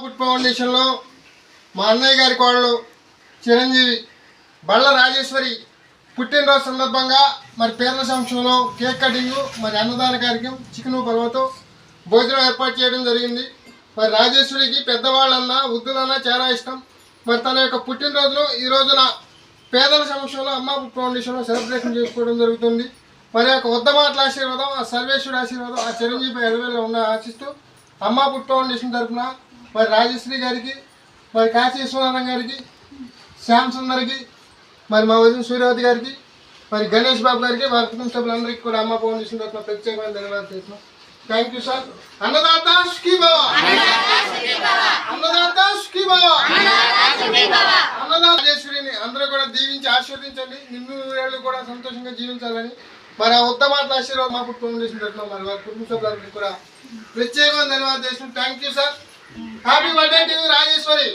Food ఫౌండేషన్లో మా అన్నయ్య గారి కోడలు చిరంజీవి బళ్ళ రాజేశ్వరి పుట్టినరోజు సందర్భంగా మరి పేదల సంక్షేమంలో కేక్ కటింగ్ మరి అన్నదాన కార్యక్రమం చికెన్ పలవతో భోజనం ఏర్పాటు చేయడం జరిగింది. మరి రాజేశ్వరికి పెద్దవాళ్ళన్నా వృద్ధులన్నా చాలా ఇష్టం. మరి తన యొక్క పుట్టినరోజును ఈ రోజున పేదల సంక్షేమంలో అమ్మ ఫుడ్ ఫౌండేషన్లో సెలబ్రేషన్ చేసుకోవడం జరుగుతుంది. మరి యొక్క ఉద్దమాటల ఆశీర్వాదం, ఆ సర్వేశ్వరి ఆశీర్వాదం, ఆ చిరంజీవి ఎదవేలో ఉన్న ఆశిస్తూ అమ్మ ఫుడ్ ఫౌండేషన్ తరఫున మరి రాజశ్రీ గారికి, మరి కాశీ విశ్వనాథం గారికి, శ్యామ్ సుందర్కి, మరి మా వదిన సూర్యవతి గారికి, మరి గణేష్ బాబు గారికి, వారి కుటుంబ సభ్యులందరికీ కూడా అమ్మ ఫౌండేషన్ తరఫున ప్రత్యేకమైన ధన్యవాదాలు చేస్తున్నాం. Thank you sir. అన్నదాత సుఖీ భవ, అన్నదాత సుఖీ భవ, అన్నదాత రాజేశ్వరిని అందరూ కూడా దీవించి ఆశీర్వదించండి. నిన్ను ఏళ్ళు కూడా సంతోషంగా జీవించాలని మరి ఆ ఉత్తమాటల ఆశీర్వాదం మా ఫుడ్ ఫౌండేషన్ తరఫున మరి వారి కుటుంబ సభ్యులందరికీ కూడా ప్రత్యేకమైన ధన్యవాదాలు చేస్తున్నాం. Thank you sir. Happy birthday to Rajeshwari.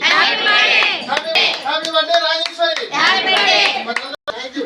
Happy birthday Rajeshwari. Thank you.